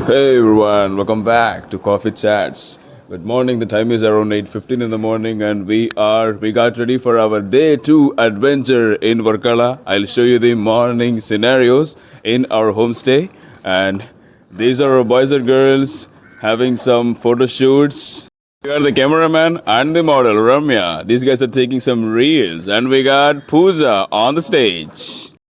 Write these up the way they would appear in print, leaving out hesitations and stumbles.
Hey everyone, welcome back to Coffee Chats. Good morning. The time is around 8:15 in the morning, and we got ready for our day 2 adventure in Varkala. I'll show you the morning scenarios in our homestay, and these are our boys and girls having some photo shoots. We got the cameraman and the model Ramya. These guys are taking some reels, and we got Pooja on the stage.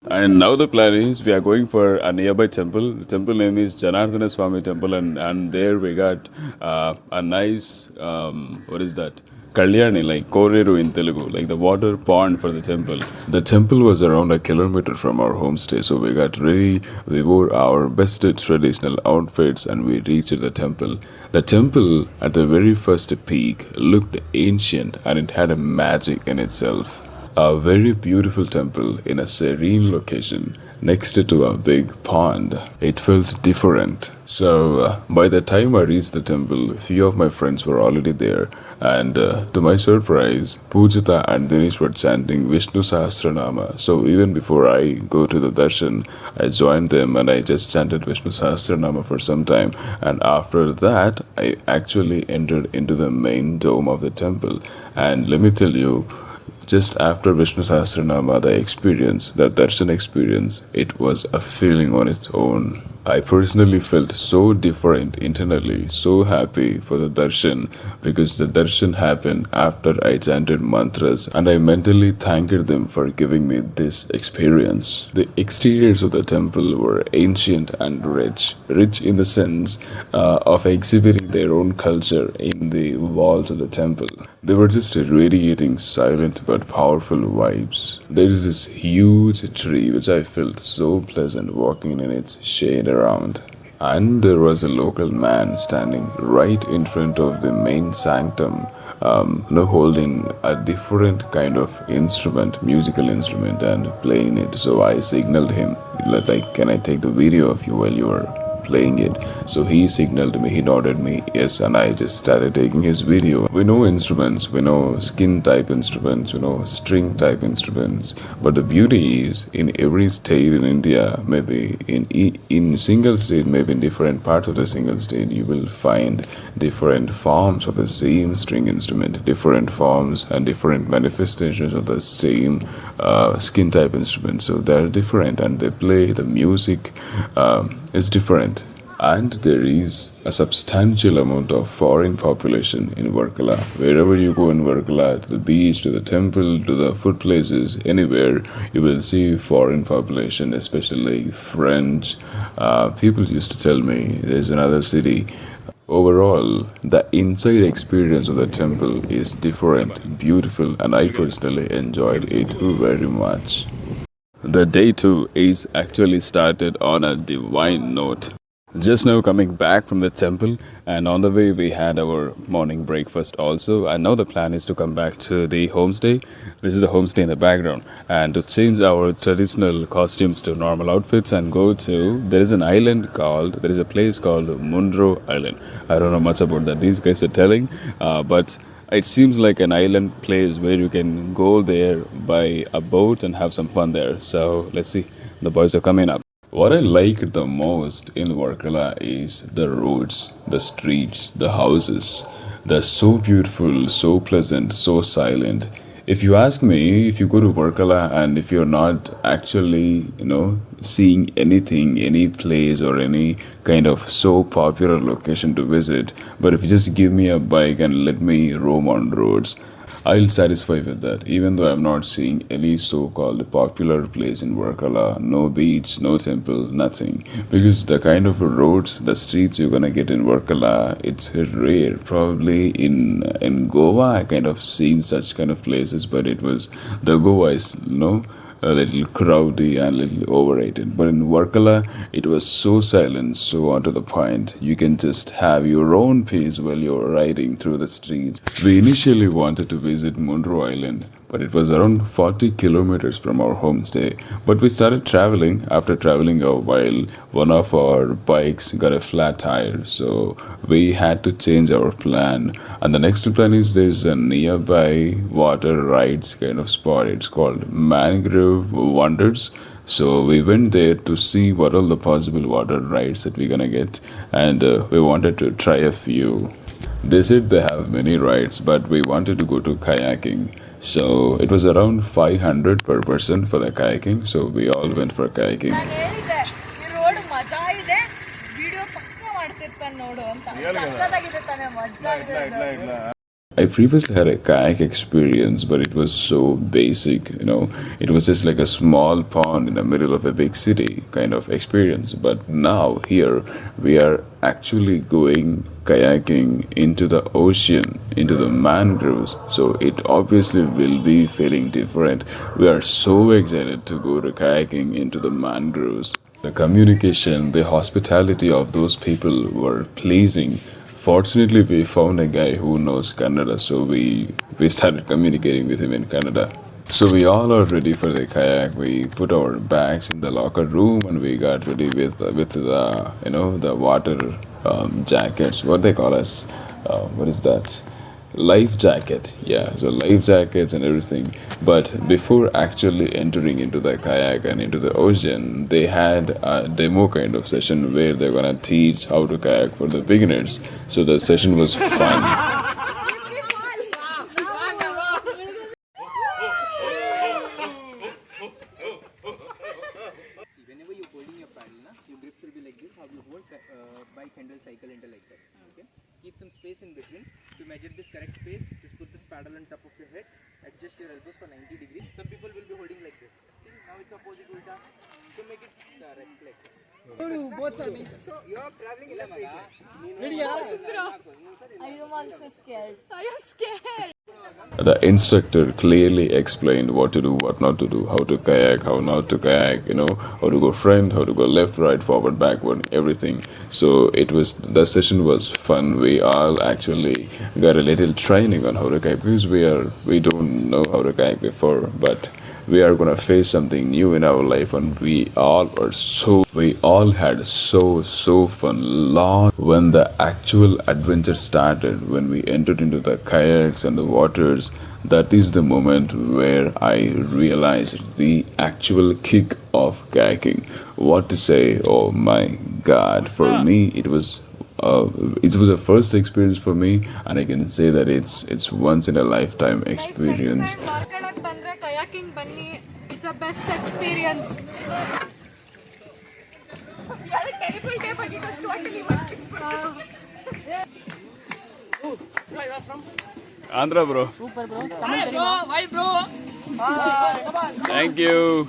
And now the plan is we are going for a nearby temple. The temple name is Janardana Swami Temple, and there we got a nice what is that? Kalyani, like Koreru in Telugu, like the water pond for the temple. The temple was around a kilometer from our homestay, so we got ready. We wore our best traditional outfits and we reached the temple. The temple at the very first peak looked ancient and it had a magic in itself. A very beautiful temple in a serene location next to a big pond. It felt different. So, by the time I reached the temple, few of my friends were already there, and to my surprise, Pujita and Dinesh were chanting Vishnu Sahasranama. So, even before I go to the darshan, I joined them and I just chanted Vishnu Sahasranama for some time. And after that, I actually entered into the main dome of the temple. And let me tell you, just after Vishnu Sahasranama, the darshan experience, it was a feeling on its own. I personally felt so different internally, so happy for the darshan because the darshan happened after I chanted mantras and I mentally thanked them for giving me this experience. The exteriors of the temple were ancient and rich in the sense of exhibiting their own culture in the walls of the temple. They were just radiating silent but powerful vibes. There is this huge tree which I felt so pleasant walking in its shade around. And there was a local man standing right in front of the main sanctum, holding a different kind of instrument, musical instrument, and playing it. So I signaled him, like, can I take the video of you while you are playing it? So he signaled me, he nodded me yes, and I just started taking his video. We know instruments, we know skin type instruments, we know string type instruments, but the beauty is in every state in India, maybe in single state, maybe in different parts of the single state, you will find different forms of the same string instrument, different forms and different manifestations of the same skin type instrument. So they're different and they play the music is different. And there is a substantial amount of foreign population in Varkala. Wherever you go in Varkala, to the beach, to the temple, to the food places, anywhere, you will see foreign population, especially French. People used to tell me there's another city. Overall, the inside experience of the temple is different, beautiful, and I personally enjoyed it very much. The day 2 is actually started on a divine note. Just now coming back from the temple, and on the way we had our morning breakfast also, and now the plan is to come back to the homestay. This is the homestay in the background, and to change our traditional costumes to normal outfits and go to, there is a place called Mangrove Island. I don't know much about that, these guys are telling, but it seems like an island place where you can go there by a boat and have some fun there. So let's see, the boys are coming up. What I like the most in Varkala is the roads, the streets, the houses. They're so beautiful, so pleasant, so silent. If you ask me, if you go to Varkala and if you're not actually, seeing anything, any place or any kind of so popular location to visit, but if you just give me a bike and let me roam on roads, I'll satisfy with that, even though I'm not seeing any so-called popular place in Varkala, no beach, no temple, nothing. Because the kind of roads, the streets you're gonna get in Varkala, it's rare. Probably in Goa, I kind of seen such kind of places, but the Goa is, a little crowdy and a little overrated. But in Varkala, it was so silent, so on to the point. You can just have your own pace while you're riding through the streets. We initially wanted to visit Mangrove Island, but it was around 40 kilometers from our homestay. But we started traveling. After traveling a while, one of our bikes got a flat tire, so we had to change our plan. And the next plan is there's a nearby water rides kind of spot. It's called Mangrove Wonders. So we went there to see what all the possible water rides that we're gonna get, and we wanted to try a few. They said they have many rides, but we wanted to go to kayaking. So it was around 500 per person for the kayaking. So we all went for kayaking. I previously had a kayak experience, but it was so basic, It was just like a small pond in the middle of a big city kind of experience. But now, here, we are actually going kayaking into the ocean, into the mangroves. So it obviously will be feeling different. We are so excited to go to kayaking into the mangroves. The communication, the hospitality of those people were pleasing. Fortunately, we found a guy who knows Kannada, so we started communicating with him in Kannada. So we all are ready for the kayak. We put our bags in the locker room and we got ready with the the water jackets. What they call us? What is that? Life jacket. Yeah, so life jackets and everything. But before actually entering into the kayak and into the ocean, they had a demo kind of session where they're gonna teach how to kayak for the beginners. So the session was fun. Whenever you're holding your paddle, your grip should be like this. How you hold bike handle cycle into like that. Okay. Keep some space in between. To measure this correct space, just put this paddle on top of your head. Adjust your elbows for 90 degrees. Some people will be holding like this. See, now it's opposite ulta. So make it correct like this. Both sides. So you are traveling in a straight line. I am also scared. I am scared. The instructor clearly explained what to do, what not to do, how to kayak, how not to kayak, how to go front, how to go left, right, forward, backward, everything. So the session was fun. We all actually got a little training on how to kayak because we don't know how to kayak before, but we are gonna face something new in our life, and we all had so fun. Long when the actual adventure started, when we entered into the kayaks and the waters, that is the moment where I realized the actual kick of kayaking. What to say? Oh my God! For me, it was a first experience for me, and I can say that it's once in a lifetime experience. Varkala bandre kayaking banni. It's the best experience. We had a terrible day, but it was totally worth it. Where you are from? Andhra, bro. Super, bro. Hi, bro. Why, bro? Come on. Thank you.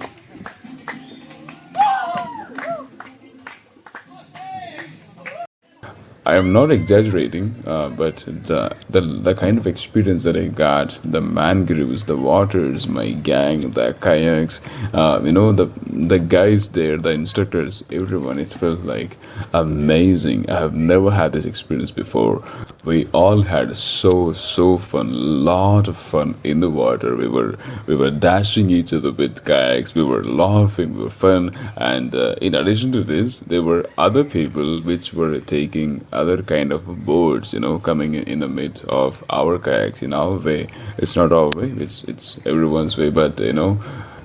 I am not exaggerating, but the kind of experience that I got, the mangroves, the waters, my gang, the kayaks, the guys there, the instructors, everyone, it felt like amazing. I have never had this experience before. We all had so fun, lot of fun in the water. We were dashing each other with kayaks. We were laughing, we were fun, and in addition to this, there were other people which were taking other kind of boards, coming in the mid of our kayaks. In our way, it's not our way, it's everyone's way, but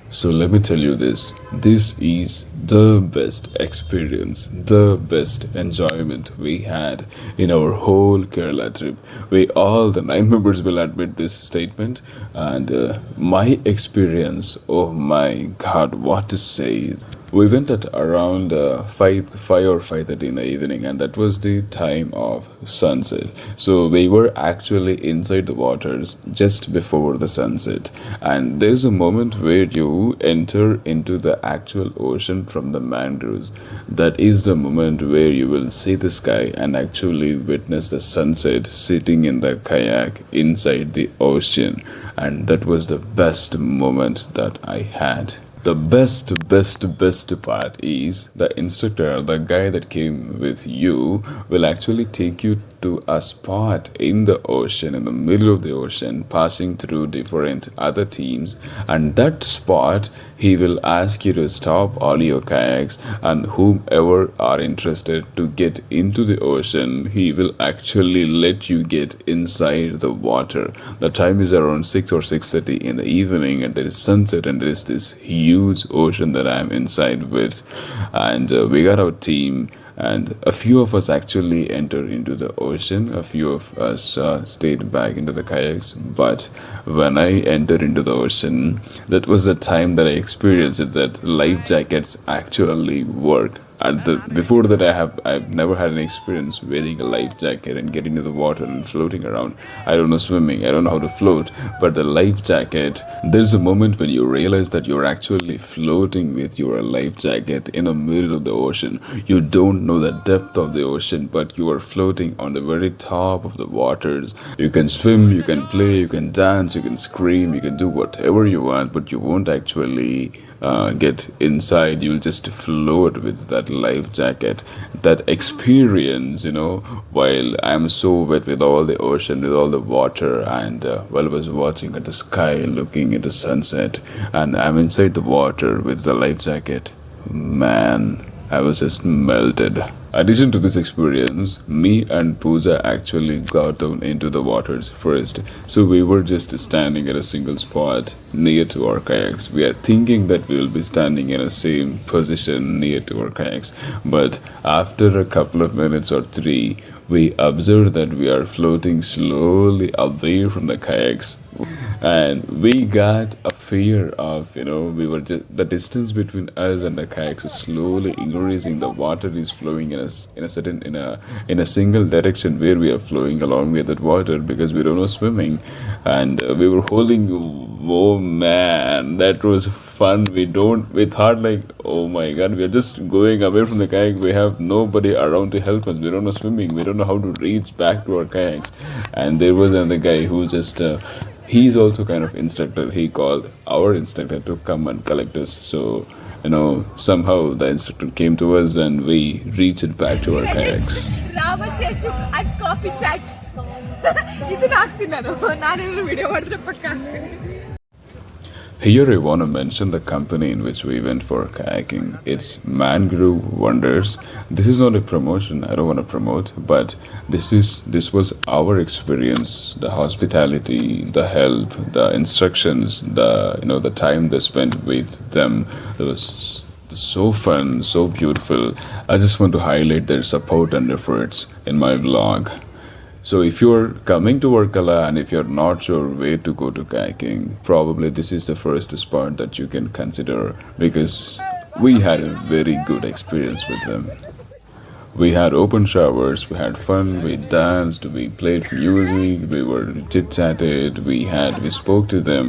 so let me tell you this. This is the best experience, the best enjoyment we had in our whole Kerala trip. The 9 members will admit this statement, and my experience, oh my God, what to say. We went at around 5 or 5:30 in the evening, and that was the time of sunset. So we were actually inside the waters just before the sunset. And there's a moment where you enter into the actual ocean from the mangroves. That is the moment where you will see the sky and actually witness the sunset sitting in the kayak inside the ocean. And that was the best moment that I had. The best part is the instructor, the guy that came with you, will actually take you to a spot in the ocean, in the middle of the ocean, passing through different other teams. And that spot, he will ask you to stop all your kayaks, and whomever are interested to get into the ocean, he will actually let you get inside the water. The time is around 6 or 6:30 in the evening, and there is sunset, and there is this huge ocean that I am inside with. And we got our team, and a few of us actually entered into the ocean. A few of us stayed back into the kayaks. But when I entered into the ocean, that was the time that I experienced it, that life jackets actually work. Before that, I've never had an experience wearing a life jacket and getting into the water and floating around. I don't know swimming, I don't know how to float, but the life jacket, there's a moment when you realize that you're actually floating with your life jacket in the middle of the ocean. You don't know the depth of the ocean, but you are floating on the very top of the waters. You can swim, you can play, you can dance, you can scream, you can do whatever you want, but you won't actually get inside. You'll just float with that life jacket. That experience, while I'm so wet with all the ocean, with all the water, and while I was watching at the sky, looking at the sunset, and I'm inside the water with the life jacket, man, I was just melted. Addition to this experience, me and Pooja actually got down into the waters first. So we were just standing at a single spot near to our kayaks. We are thinking that we will be standing in a same position near to our kayaks. But after a couple of minutes or 3, we observed that we are floating slowly away from the kayaks. And we got a fear of, we were just, the distance between us and the kayaks is slowly increasing. The water is flowing in a single direction where we are flowing along with that water, because we don't know swimming. And we were holding, oh man, that was fun. We thought like, oh my god, we are just going away from the kayak. We have nobody around to help us. We don't know swimming. We don't know how to reach back to our kayaks. And there was another guy who just he's also kind of instructor. He called our instructor to come and collect us. So somehow the instructor came to us and we reached back to our kayaks. at coffee chats. ಇದನ್ನ ಹಾಕ್ತೀನಿ ನಾನೇನಾದ್ರು video ಮಾಡಿದ್ರೆ ಪಕ್ಕ ಹಾಕ್ತೀನಿ. Here I want to mention the company in which we went for kayaking. It's Mangrove Wonders. This is not a promotion. I don't want to promote, but this was our experience. The hospitality, the help, the instructions, the time they spent with them. It was so fun, so beautiful. I just want to highlight their support and efforts in my vlog. So if you're coming to Varkala and if you're not sure where to go to kayaking, probably this is the first spot that you can consider, because we had a very good experience with them. We had open showers, we had fun, we danced, we played music, we were chit-chatted, we spoke to them.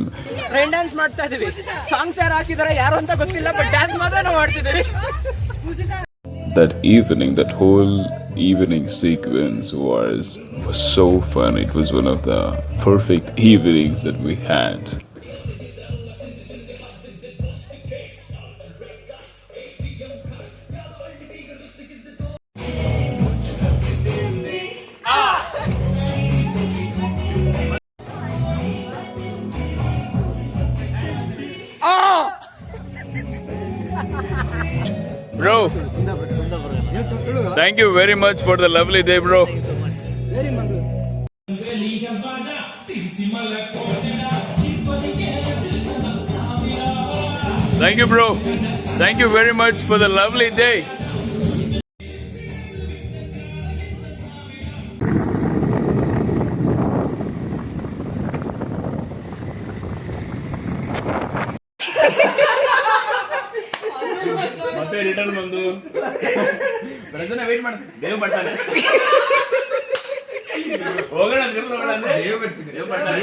Rain dance ಮಾಡ್ತಾ ಇದೀವಿ. Songs ಯಾರು ಹಾಕಿದಾರೆ ಯಾರು ಅಂತ ಗೊತ್ತಿಲ್ಲ, but dance ಮಾತ್ರ ನಾವು ಮಾಡ್ತಿದ್ದೀವಿ. That evening, that whole evening sequence was so fun. It was one of the perfect evenings that we had. Bro, thank you very much for the lovely day, bro. Very Mangrove. Thank you, bro. Thank you very much for the lovely day. ಮತ್ತೆ return ಬಂದು ಪ್ರಜನ wait ಮಾಡ ದೇವ್ ಬರ್ತಾನೆ ಹೋಗೋಣ ಅಂದ್ರೆ ದೇವ್ ಬರ್ತಾನೆ